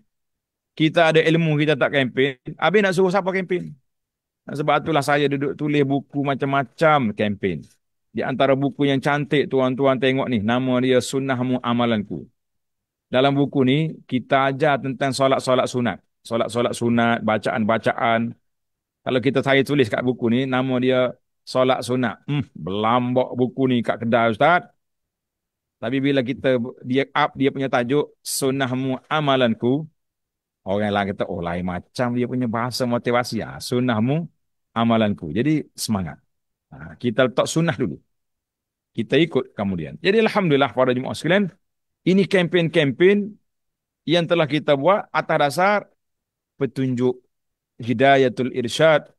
kita ada ilmu, kita tak kempen, habis nak suruh siapa kempen? Sebab itulah saya duduk tulis buku macam-macam kempen. Di antara buku yang cantik tuan-tuan tengok ni, nama dia Sunnahmu Amalanku. Dalam buku ni, kita ajar tentang solat-solat sunat. Solat-solat sunat, bacaan-bacaan. Kalau saya tulis kat buku ni, nama dia solat sunat. Berlambak buku ni kat kedai Ustaz. Tapi bila dia up dia punya tajuk, Sunnahmu Amalanku, orang lain kata, oh lain macam dia punya bahasa motivasi. Sunnahmu Amalanku. Jadi semangat. Kita letak sunnah dulu. Kita ikut kemudian. Jadi Alhamdulillah para jemaah sekalian, ini kempen-kempen yang telah kita buat atas dasar petunjuk hidayatul irsyad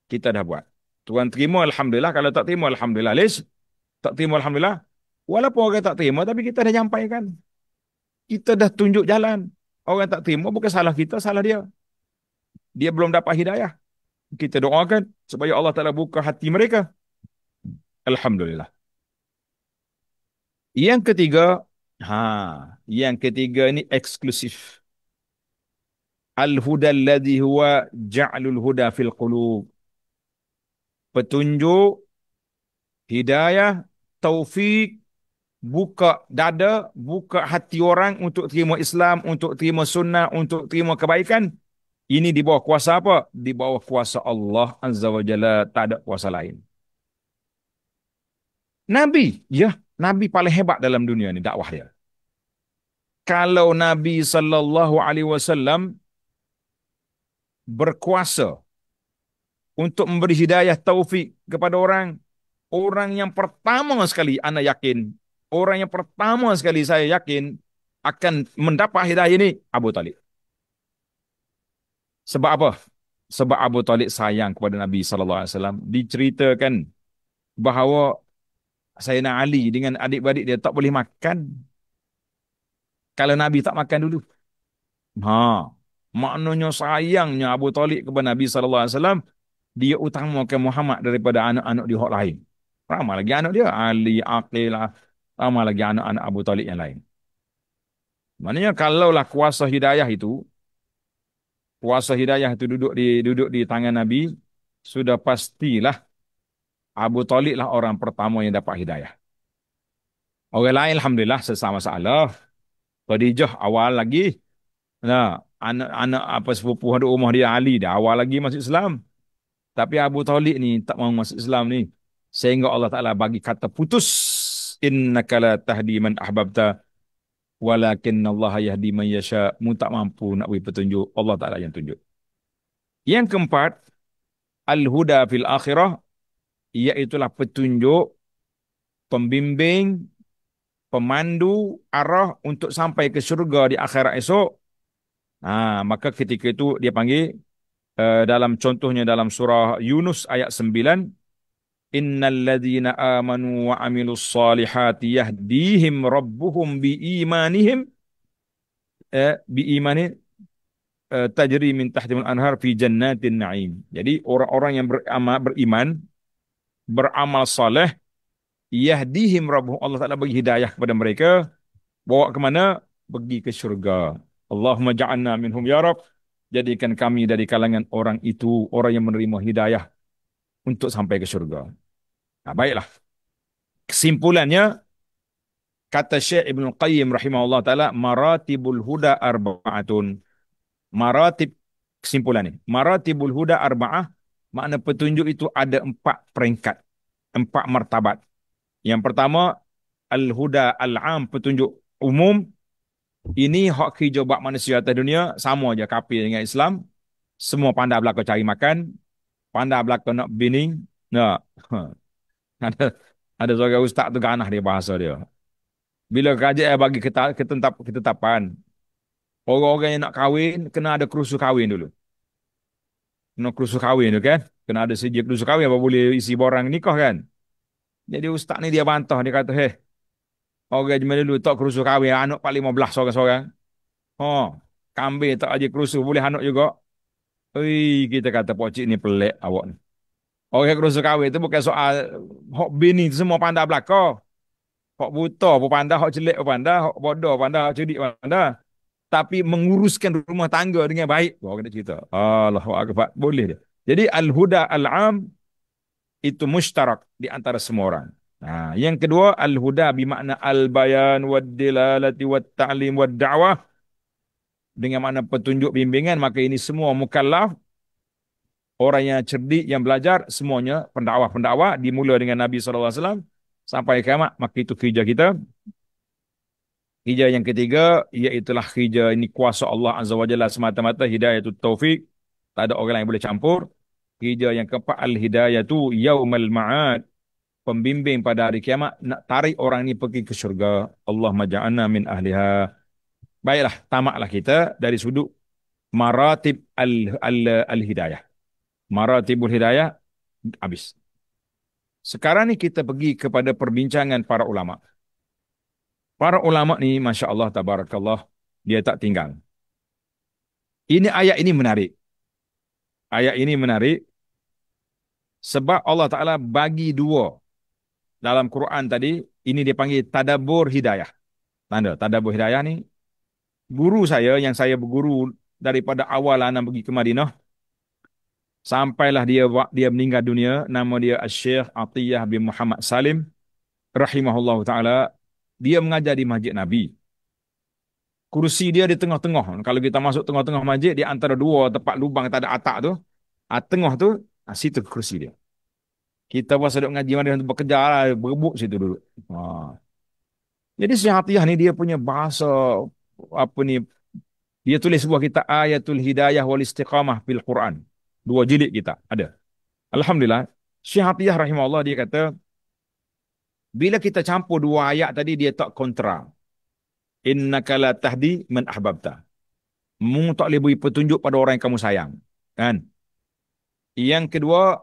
kita dah buat. Tuan terima Alhamdulillah, kalau tak terima Alhamdulillah. Liz, tak terima Alhamdulillah. Walaupun orang tak terima, tapi kita dah nyampaikan. Kita dah tunjuk jalan. Orang tak terima bukan salah kita, salah dia. Dia belum dapat hidayah. Kita doakan supaya Allah Ta'ala buka hati mereka. Alhamdulillah. Yang ketiga, yang ketiga ini eksklusif. Al-huda alladhi huwa ja'lul huda fil qulub. Petunjuk, hidayah, taufik, buka dada, buka hati orang untuk terima Islam, untuk terima sunnah, untuk terima kebaikan. Ini di bawah kuasa apa? Di bawah kuasa Allah Azza wa Jalla, tak ada kuasa lain. Nabi, ya, Nabi paling hebat dalam dunia ni dakwah dia. Kalau Nabi sallallahu alaihi wasallam berkuasa untuk memberi hidayah taufik kepada orang, orang yang pertama sekali ana yakin, orang yang pertama sekali saya yakin akan mendapat hidayah ini Abu Talib. Sebab apa? Sebab Abu Talib sayang kepada Nabi sallallahu alaihi wasallam. Diceritakan bahawa Sayyidina Ali dengan adik-beradik dia tak boleh makan kalau Nabi tak makan dulu. Maknanya sayangnya Abu Talib kepada Nabi sallallahu alaihi wasallam, dia utamakan Muhammad daripada anak-anak dia hak lain. Ramai lagi anak dia, Ali, Aqilah, ramai lagi anak-anak Abu Talib yang lain. Maknanya kalaulah kuasa hidayah itu duduk di tangan Nabi, sudah pastilah Abu Talib lah orang pertama yang dapat hidayah. Orang lain alhamdulillah sesama masalah. Khadijah awal lagi. Nah, anak-anak apa sepupu ada rumah dia Ali dah awal lagi masuk Islam. Tapi Abu Talib ni tak mau masuk Islam ni. Sehingga Allah Ta'ala bagi kata putus. Innaka la tahdi man ahbabta. Walakin Allah yahdi man yasha. Mu tak mampu nak beri petunjuk. Allah Ta'ala yang tunjuk. Yang keempat. Al-huda fil akhirah. Iaitulah petunjuk. Pembimbing. Pemandu arah untuk sampai ke syurga di akhirat esok. Maka ketika itu dia panggil dalam contohnya dalam surah Yunus ayat 9, innal ladzina amanu wa amilus salihati yahdihim rabbuhum bi imanihim biimani tajri min tahtimul anhar fi jannatin na'im. Jadi orang-orang yang beriman, beramal soleh, yahdihim rabbuhum, Allah Taala bagi hidayah kepada mereka, bawa ke mana? Pergi ke syurga. Allahumma ja'alna minhum ya Rabb. Jadikan kami dari kalangan orang itu, orang yang menerima hidayah untuk sampai ke syurga. Nah, baiklah. Kesimpulannya, kata Syekh Ibn Qayyim rahimahullah ta'ala, maratibul huda arba'atun. Maratib, kesimpulan ni. Maratibul huda arba'ah, makna petunjuk itu ada 4 peringkat, 4 martabat. Yang pertama, al-huda al-am, petunjuk umum. Ini hak hijau bak manusia atas dunia, sama aja kafir dengan Islam. Semua pandai belaka cari makan, pandai belaka nak bini. Nah, ada ada seorang ustaz tu ganah dia bahasa dia. Bila kerajaan bagi ketetapan, orang-orang yang nak kahwin kena ada kerusu kahwin dulu. Kena kerusu kahwin tu kan? Kena ada sijil kerusu kahwin apa boleh isi borang nikah kan? Jadi ustaz ni dia bantah, dia kata, "Heh, orang zaman dulu tak kerusu kahwin, anak 15 seorang-seorang. Oh, kambing tak aja kerusu boleh anak juga." Oi, kita kata pocik ni pelik awak ni. Orang kerusu kahwin tu bukan soal hok bini tu semua pandai belaka. Hok buta pun pandai, hok celik pun pandai, hok bodoh pun pandai, hok cerdik pun pandai. Tapi menguruskan rumah tangga dengan baik, wah kena cerita. Allahu akbar, boleh dia. Jadi al-huda al-am itu mustarak di antara semua orang. Nah, yang kedua al-huda bermakna al-bayan wad-dilalati wat-ta'lim wad-da'wah, dengan makna petunjuk bimbingan, maka ini semua mukallaf, orang yang cerdik yang belajar, semuanya pendakwah-pendakwah dimula dengan Nabi sallallahu alaihi wasallam sampai kiamat, maka itu kerja kita. Hijrah yang ketiga, iaitulah hijrah ini kuasa Allah Azza wa Jalla semata-mata, hidayah itu taufik. Tak ada orang lain yang boleh campur. Hijrah yang keempat, al-hidayah itu yaumal ma'ad. Pembimbing pada hari kiamat, nak tarik orang ini pergi ke syurga. Allah maja'ana min ahliha. Baiklah, tamaklah kita dari sudut maratib al-hidayah. Maratibul hidayah, habis. Sekarang ni kita pergi kepada perbincangan para ulama. Para ulama ni, Masya Allah, tabarakallah, dia tak tinggal. Ini ayat ini menarik. Ayat ini menarik sebab Allah Ta'ala bagi 2 dalam Quran tadi. Ini dia panggil tadabbur hidayah. Tanda tadabbur hidayah ni, guru saya yang saya berguru daripada awal anak pergi ke Madinah sampailah dia meninggal dunia, nama dia Syekh Atiyah bin Muhammad Salim rahimahullah Ta'ala. Dia mengajar di Masjid Nabi. Kursi dia di tengah-tengah. Kalau kita masuk tengah-tengah masjid, di antara 2 tempat lubang tak ada atap tu, tengah tu, situ kursi dia. Kita pas duduk ngaji mana tu bekerja lah, berebut situ dulu. Jadi Syekh Atiyah ni dia punya bahasa apa ni, dia tulis sebuah kitab Ayatul Hidayah wal Istiqamah fil Quran. 2 jilid kita ada. Alhamdulillah, Syekh Atiyah rahimahullah dia kata, bila kita campur 2 ayat tadi, dia tak kontra. Innaka la tahdi man ahbabta. Mu tak boleh beri petunjuk pada orang yang kamu sayang. Kan? Yang kedua,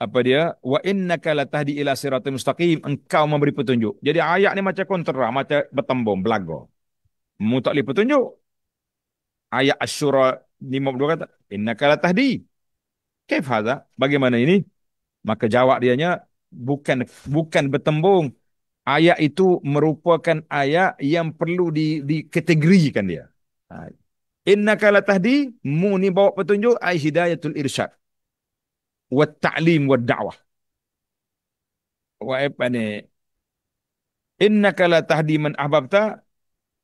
apa dia? Wa innaka la tahdi ila siratal mustaqim. Engkau memberi petunjuk. Jadi ayat ni macam kontra, macam bertembung, belaga. Mu tak boleh petunjuk. Ayat Asy-Syura 52 kata, innaka la tahdi. Kaif hadha? Bagaimana ini? Maka jawab dianya, bukan bertembung. Ayat itu merupakan ayat yang perlu dikategorikan dia. Innaka la tahdi, mu ni bawa petunjuk, ay hidayatul irsyad wa ta'lim wa da'wah. Wa apa ni? Innaka la tahdi man ahbabta,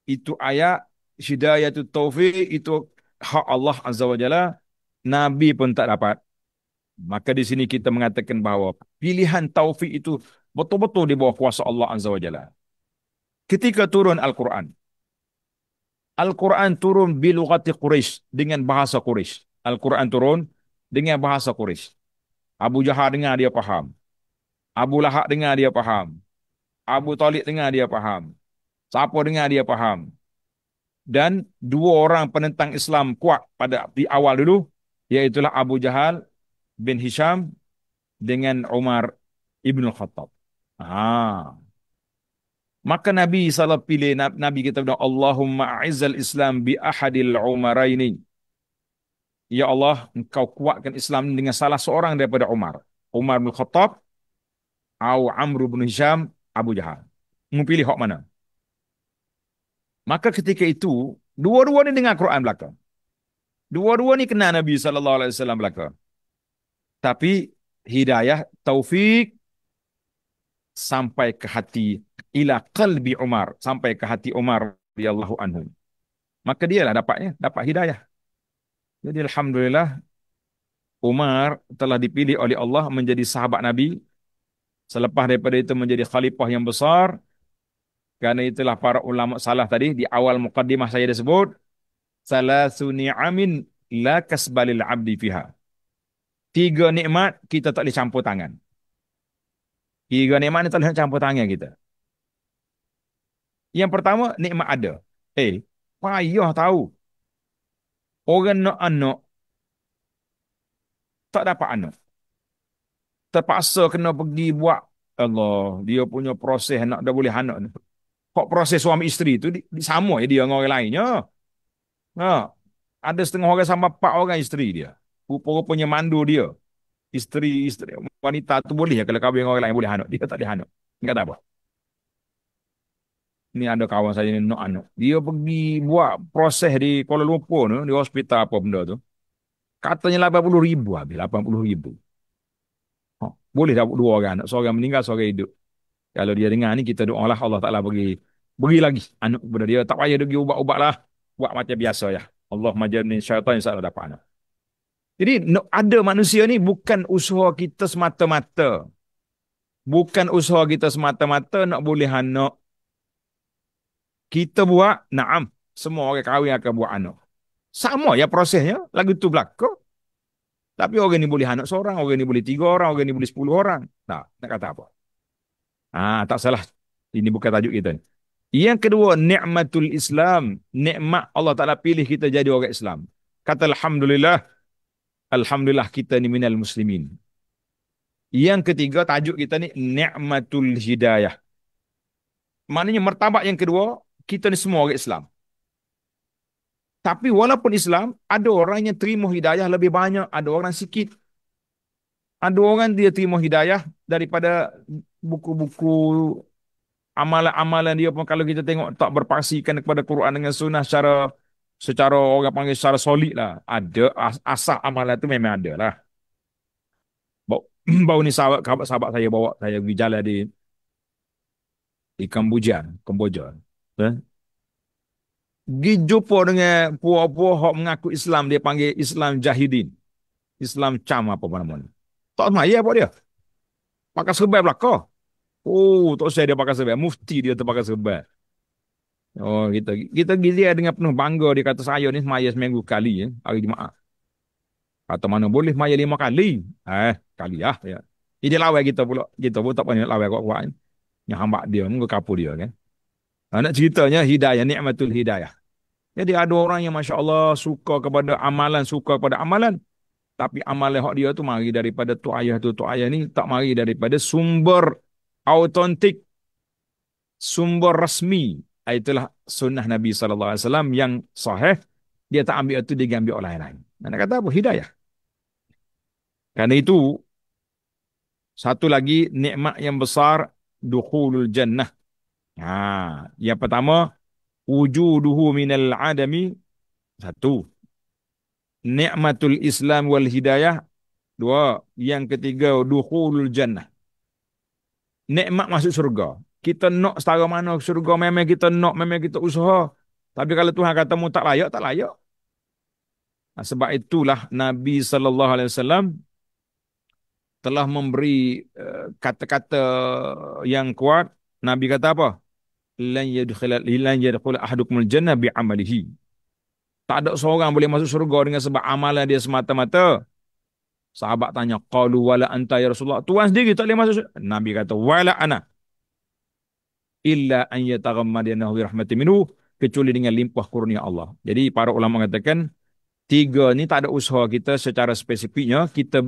itu ayat hidayatul taufiq, itu hak Allah Azza wa Jalla. Nabi pun tak dapat. Maka di sini kita mengatakan bahawa pilihan taufik itu betul-betul di bawah kuasa Allah Azza wa Jalla. Ketika turun Al-Quran, Al-Quran turun bilughati Quraisy, dengan bahasa Quraisy. Al-Quran turun dengan bahasa Quraisy. Abu Jahal dengar dia faham. Abu Lahab dengar dia faham. Abu Talib dengar dia faham. Siapa dengar dia faham. Dan 2 orang penentang Islam kuat pada di awal dulu, iaitulah Abu Jahal bin Hisham dengan Umar ibn Khattab. Maka Nabi SAW pilih, Nabi kita bilang, Allahumma a'izzal Islam bi ahadil umaraini. Ya Allah, engkau kuatkan Islam dengan salah seorang daripada Umar. Umar bin Khattab, atau Amr bin Hisham, Abu Jahal. Mau pilih hak mana? Maka ketika itu, dua-dua ni dengar Quran belaka. Dua-dua ni kenal Nabi SAW belaka. Tapi hidayah, taufik sampai ke hati, ila qalbi Umar, sampai ke hati Umar radhiyallahu anhu. Maka dialah dapatnya, dapat hidayah. Jadi Alhamdulillah, Umar telah dipilih oleh Allah menjadi sahabat Nabi. Selepas daripada itu menjadi khalifah yang besar. Karena itulah para ulama salah tadi, di awal muqaddimah saya disebut, salasu ni'amin la kasbalil abdi fiha. Tiga nikmat kita tak boleh campur tangan. Tiga nikmat ni tak boleh campur tangan kita. Yang pertama, nikmat ada. Payah tahu. Orang nak anak, tak dapat anak. Terpaksa kena pergi buat. Allah, dia punya proses nak dah boleh anak ni. Kok proses suami isteri tu sama ya dia dengan orang lainnya. Ha. Ada setengah orang sama 4 orang isteri dia. Rupa-rupanya mandu dia. Isteri wanita tu boleh ya kalau kahwin dengan orang lain boleh anak. Dia tak boleh anak. Enggak tahu apa. Ini ada kawan saya ni nak anak. Dia pergi buat proses di Kuala Lumpur tu, di hospital apa benda tu. Katanya 80,000 habis, 80,000. Boleh dapat 2 orang anak. Seorang meninggal, seorang hidup. Kalau dia dengar ni, kita doa lah Allah Ta'ala beri lagi anak kepada dia. Tak payah dia pergi ubat-ubat lah. Buat macam biasa ya. Allah majani syaitan insyaAllah dapat anak. Jadi ada manusia ni bukan usaha kita semata-mata. Bukan usaha kita semata-mata nak boleh anak. Kita buat, naam. Semua orang kahwin akan buat anak. Sama ya prosesnya. Lagu tu berlaku. Tapi orang ni boleh anak seorang, orang ni boleh 3 orang, orang ni boleh 10 orang. Nah, nak kata apa? Tak salah. Ini bukan tajuk kita ni. Yang kedua, ni'matul Islam. Nikmat Allah Ta'ala pilih kita jadi orang Islam. Kata Alhamdulillah. Alhamdulillah kita ni minal muslimin. Yang ketiga, tajuk kita ni ni'matul hidayah. Maknanya martabat yang kedua, kita ni semua orang Islam. Tapi walaupun Islam, ada orang yang terima hidayah lebih banyak, ada orang sikit. Ada orang dia terima hidayah daripada buku-buku amalan-amalan dia pun kalau kita tengok tak berpaksikan kepada Quran dengan sunnah secara orang panggil secara solid lah. Ada asal amalan tu memang ada lah. Baru ni sahabat saya bawa saya pergi jalan di Kamboja. Eh? Pergi jumpa dengan puak-puak yang mengaku Islam, dia panggil Islam Jahidin. Islam Cam apa nama ni. Tak semaya apa dia. Pakai serban belakang. Oh, tak saya dia pakai serban. Mufti dia terpakai serban. Oh, kita dia dengan penuh bangga dia kata saya ni semaya seminggu kali hari Jumaat. Kata mana boleh semaya 5 kali. Kali lah ya. Dia lawan kita pula. Kita pun tak pernah lawan kuat-kuat. Yang hambak dia, muka kapur dia kan. Nak ceritanya hidayah, ni'matul hidayah. Jadi ada orang yang Masya Allah suka kepada amalan. Tapi amalan hak dia tu mari daripada tu ayah ni. Tak mari daripada sumber autentik, sumber rasmi. Itulah sunnah Nabi SAW yang sahih. Dia tak ambil itu, dia ambil orang lain. Nak kata apa? Hidayah. Karena itu, satu lagi nikmat yang besar, dukhulul jannah. Yang pertama, wujuduhu minal adami. Satu. Ni'matul Islam wal hidayah. 2. Yang ketiga, dukhulul jannah. Nikmat masuk surga. Kita nak setara mana surga, memang kita nak, memang kita usaha. Tapi kalau Tuhan kata mu tak layak, tak layak. Sebab itulah Nabi SAW telah memberi kata-kata yang kuat. Nabi kata apa? Lan yadkhul ahadukumul jannah bi'amalihi. Tak ada seorang boleh masuk surga dengan sebab amalan dia semata-mata. Sahabat tanya, qalu wala anta ya Rasulullah. Tuhan sendiri tak boleh masuk surga. Nabi kata, wala ana. Illa an yataghammadanahu bi rahmatin minhu, kecuali dengan limpah kurnia Allah. Jadi para ulama mengatakan 3 ni tak ada usaha kita secara spesifiknya, kita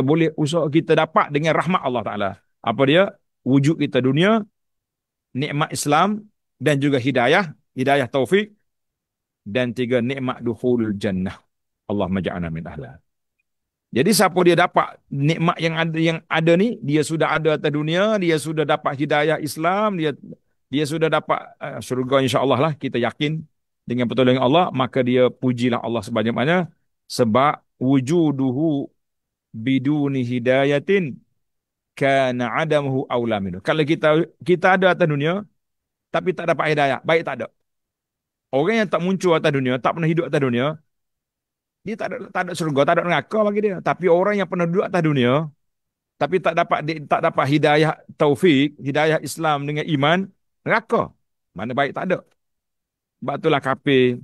boleh usaha kita dapat dengan rahmat Allah Taala. Apa dia? Wujud kita dunia, nikmat Islam dan juga hidayah, hidayah taufik, dan tiga nikmat dukhulul jannah. Allah maja'ana min ahla. Jadi siapa dia dapat nikmat yang ada ni, dia sudah ada atas dunia, dia sudah dapat hidayah Islam, dia sudah dapat syurga insya-Allah lah, kita yakin dengan pertolongan Allah, maka dia pujilah Allah sebanyak-banyak sebab wujuduhu biduni hidayatin kana adamuhu aula minhu. Kalau kita ada atas dunia tapi tak dapat hidayah, baik tak ada. Orang yang tak muncul atas dunia, tak pernah hidup atas dunia, dia tak ada syurga, tak ada neraka bagi dia. Tapi orang yang pernah duduk atas dunia, tapi tak dapat hidayah taufik, hidayah Islam dengan iman, neraka. Mana baik tak ada. Sebab itulah kafir.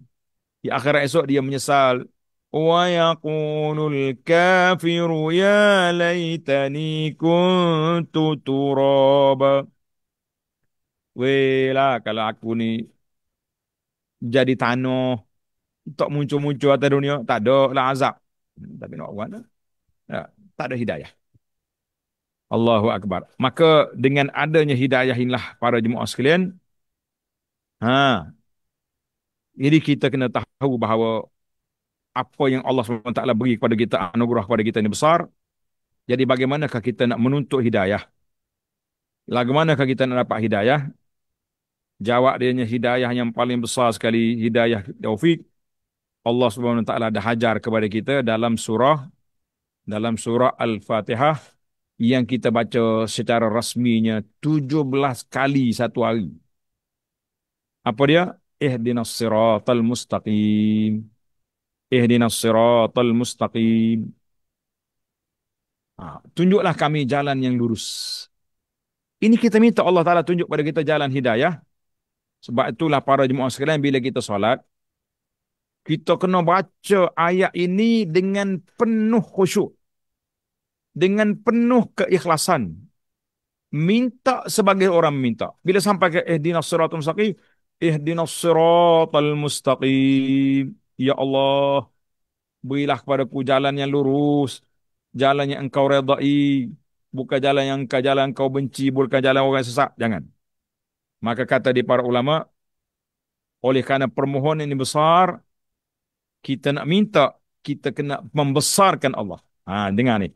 Di akhirat esok dia menyesal. Wa yaqulul kafiru ya laitani kuntu turaba. Weh lah kalau aku ni jadi tanah, tak muncul-muncul atas dunia, tak ada lah azab. Tapi nak buat lah. Ya, tak ada hidayah. Allahu Akbar. Maka dengan adanya hidayah inilah para jemaah sekalian, jadi kita kena tahu bahawa apa yang Allah SWT beri kepada kita, anugerah kepada kita ini besar. Jadi bagaimanakah kita nak menuntut hidayah? Bagaimanakah kita nak dapat hidayah? Jawab dia hidayah yang paling besar sekali, hidayah taufik. Allah SWT dah hajar kepada kita dalam surah Al-Fatihah yang kita baca secara rasminya 17 kali satu hari. Apa dia? Ihdinas siratal mustaqim. Ihdinas siratal mustaqim. Tunjuklah kami jalan yang lurus. Ini kita minta Allah Ta'ala tunjuk pada kita jalan hidayah. Sebab itulah para jemaah sekalian, bila kita solat, kita kena baca ayat ini dengan penuh khusyuk. Dengan penuh keikhlasan. Minta sebagai orang minta. Bila sampai ke ihdinas siratal mustaqim, ihdinas siratal mustaqim. Ya Allah, berilah kepadaku jalan yang lurus, jalan yang engkau redai, bukan jalan yang engkau benci, bukan jalan orang sesat. Jangan. Maka kata di para ulama, oleh kerana permohonan ini besar, kita nak minta, kita kena membesarkan Allah. Dengar ni.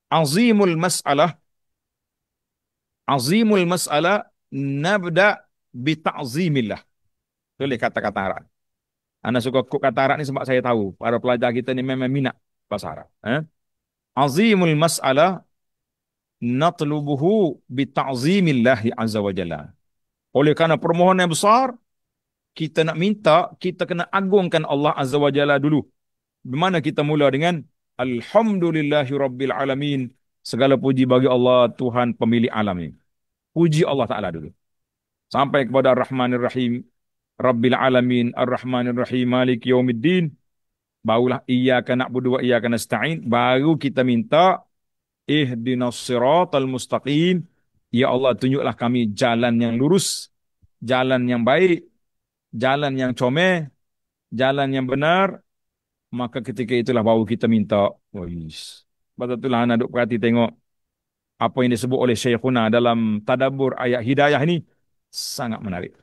Azimul mas'alah, azimul mas'alah, nabda bita'zimillah. Tulis kata-kata Arab. Anda suka kut kata Arab ni sebab saya tahu para pelajar kita ni memang minat bahasa Arab. Azimul mas'alah natlubuhu bita'zimillahi azza wa jalla. Oleh kerana permohonan yang besar, kita nak minta, kita kena agungkan Allah azza wa jalla dulu. Bagaimana kita mula dengan Alhamdulillahi Rabbil Alamin. Segala puji bagi Allah, Tuhan pemilik alam ini. Puji Allah Ta'ala dulu. Sampai kepada Ar-Rahmanir Rahim. Rabbil Alamin, Ar-Rahmanir Rahim, Malik Yawmiddin. Barulah iyyaka na'budu wa iyyaka nasta'in. Baru kita minta ihdinas siratal mustaqim. Ya Allah, tunjuklah kami jalan yang lurus, jalan yang baik, jalan yang comel, jalan yang benar. Maka ketika itulah baru kita minta. Sebab itulah anak duk perhati tengok apa yang disebut oleh Syekhuna dalam tadabbur ayat hidayah ni sangat menarik.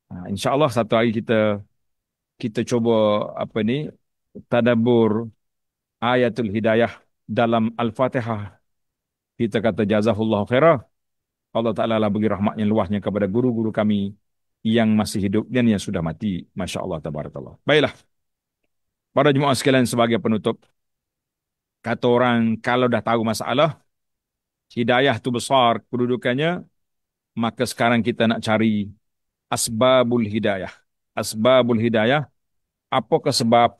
InsyaAllah satu hari kita cuba tadabbur ayatul hidayah dalam Al-Fatihah. Kita kata jazahullahu khairah. Allah Ta'ala lah bagi rahmat yang luasnya kepada guru-guru kami yang masih hidup dan yang sudah mati. Masya Allah, tabarakallah. Baiklah. Para jemaah sekalian, sebagai penutup, kata orang kalau dah tahu masalah, hidayah tu besar kedudukannya, maka sekarang kita nak cari asbabul hidayah. Asbabul hidayah, apakah sebab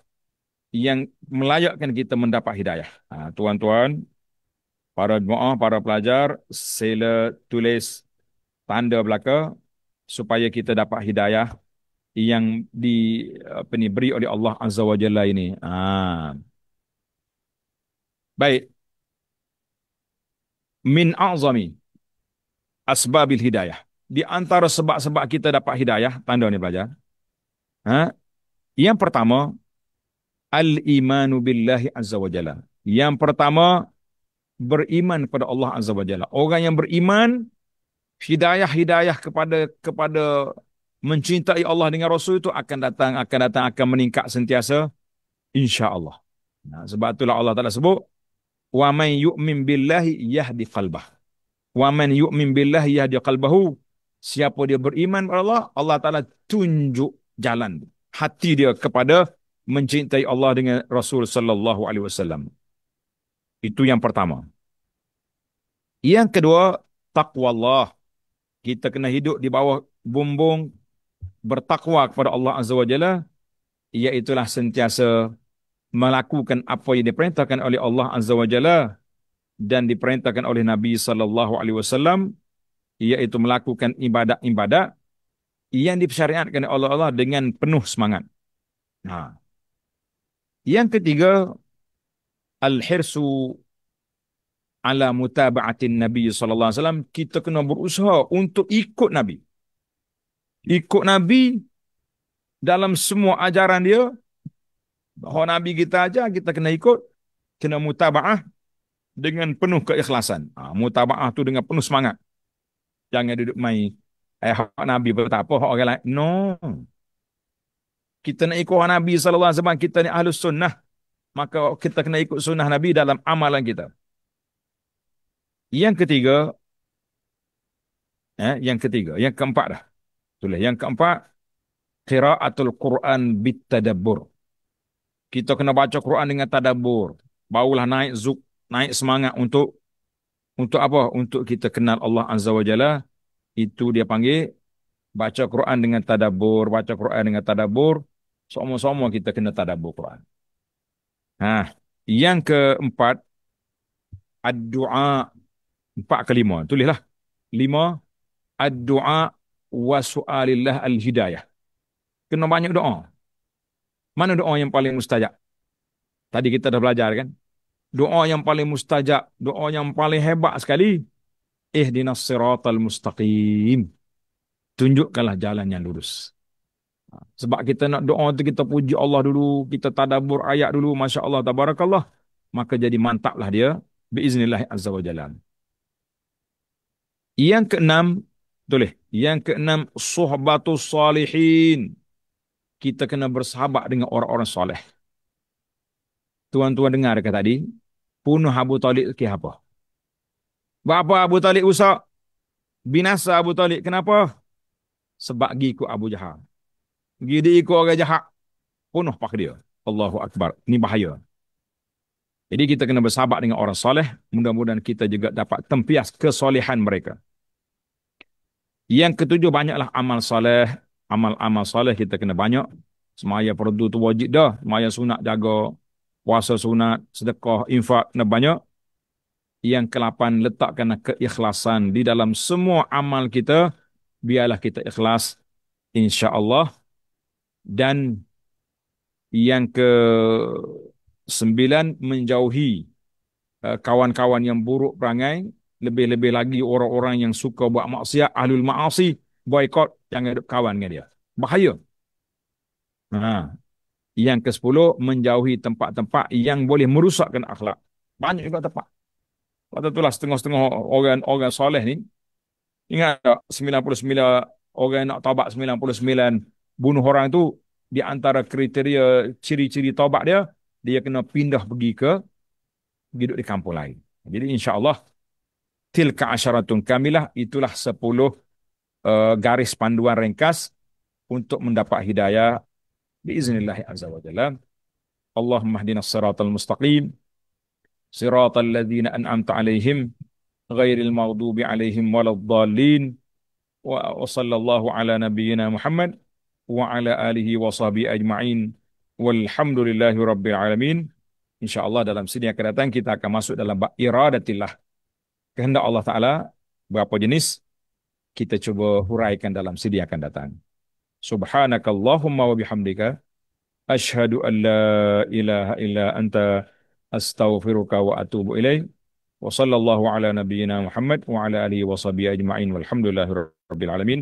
yang melayakkan kita mendapat hidayah? Tuan-tuan, para jemaah, para pelajar, sila tulis tanda belaka supaya kita dapat hidayah yang diberi oleh Allah Azza wa Jalla ini. Baik. Min a'zami asbabil hidayah. Di antara sebab-sebab kita dapat hidayah, tanda ni pelajar. Yang pertama, al-imanu billahi azza wa jalla. Yang pertama, beriman kepada Allah azza wa jalla. Orang yang beriman, hidayah kepada mencintai Allah dengan Rasul itu akan datang akan meningkat sentiasa insya-Allah. Nah, sebab itulah Allah Taala sebut wa man yu'min billahi yahdi qalbah. Wa man yu'min billahi yahdi qalbahu. Siapa dia beriman kepada Allah, Allah Taala tunjuk jalan hati dia kepada mencintai Allah dengan Rasul sallallahu alaihi wasallam. Itu yang pertama. Yang kedua, takwa Allah. Kita kena hidup di bawah bumbung bertakwa kepada Allah Azza wa Jalla, iaitulah sentiasa melakukan apa yang diperintahkan oleh Allah Azza wa Jalla dan diperintahkan oleh Nabi sallallahu alaihi wasallam, iaitu melakukan ibadat-ibadat yang disyariatkan oleh Allah dengan penuh semangat. Nah, yang ketiga, al-hirsu ala mutaba'atin Nabi sallallahu alaihi wasallam. Kita kena berusaha untuk ikut Nabi. Ikut Nabi dalam semua ajaran dia. Bahawa Nabi kita ajar, kita kena ikut, kena mutaba'ah dengan penuh keikhlasan. Mutaba'ah tu dengan penuh semangat. Jangan duduk main hak Nabi betapa hak orang lain. No. Kita nak ikut Nabi sallallahu alaihi wasallam, kita ni ahlus sunnah. Maka kita kena ikut sunnah Nabi dalam amalan kita. Yang ketiga, yang keempat dah. Itulah yang keempat, qiraatul Quran bitadabbur. Kita kena baca Quran dengan tadabbur. Barulah naik semangat untuk apa? Untuk kita kenal Allah Azza wa Jalla. Itu dia panggil baca Quran dengan tadabbur, baca Quran dengan tadabbur. Semua-semua kita kena tadabbur Quran. Yang keempat, ad-du'a. Empat ke lima. Tulislah. Lima, ad-du'a wa su'alillah al-hidayah. Kena banyak doa. Mana doa yang paling mustajab? Tadi kita dah belajar kan? Doa yang paling mustajab, doa yang paling hebat sekali. Ihdinas siratal mustaqim. Tunjukkanlah jalan yang lurus. Sebab kita nak doa tu kita puji Allah dulu, kita tadabbur ayat dulu, Masya Allah, tabarakallah. Maka jadi mantaplah dia. Biiznillah azza wa jalla. Yang keenam, tulis. Yang keenam, suhbatus salihin. Kita kena bersahabat dengan orang-orang soleh. Tuan-tuan dengar dekat tadi, bunuh Abu Talib ke apa? Bapa Abu Talib usah binasa Abu Talib. Kenapa? Sebab pergi ikut Abu Jahal. Pergi dia ikut orang jahat. Bunuh pak dia. Allahu Akbar. Ini bahaya. Jadi kita kena bersahabat dengan orang soleh. Mudah-mudahan kita juga dapat tempias kesolehan mereka. Yang ketujuh, banyaklah amal soleh. Amal-amal soleh kita kena banyak. Semaya fardu tu wajib dah. Semaya sunat jaga. Puasa sunat, sedekah, infak kena banyak. Yang ke-8, letakkan keikhlasan di dalam semua amal kita. Biarlah kita ikhlas, insya-Allah. Dan yang ke-9, menjauhi kawan-kawan yang buruk perangai. Lebih-lebih lagi orang-orang yang suka buat maksiat, ahlul ma'asi, boykot, jangan hidup kawan dengan dia. Bahaya. Yang ke-10, menjauhi tempat-tempat yang boleh merusakkan akhlak. Banyak juga tempat. Waktu itulah setengah-setengah orang soleh ni. Ingat tak 99 orang yang nak taubat, 99 bunuh orang tu, di antara kriteria ciri-ciri taubat dia, dia kena pindah pergi hidup di kampung lain. Jadi insya-Allah tilka asyaratun kamilah, itulah 10 garis panduan ringkas untuk mendapat hidayah biiznillah azza wa jalla. Allahumma hdinas siratal mustaqim. Siratal ladzina an'amta 'alaihim ghairil maghdubi 'alaihim waladdallin. Wa sallallahu ala nabiyyina Muhammad wa ala alihi wa sahbihi ajma'in. Walhamdulillahi rabbil alamin. Insyaallah dalam sini yang akan datang kita akan masuk dalam bab iradatillah. Kehendak Allah Taala berapa jenis? Kita cuba huraikan dalam sini yang akan datang. Subhanakallahumma wa bihamdika asyhadu an la ilaha illa anta astaghfiruka wa atubu ilaih. Wa sallallahu ala nabiyyina Muhammad wa ala alihi wa sahbihi ajma'in walhamdulillahi rabbil alamin.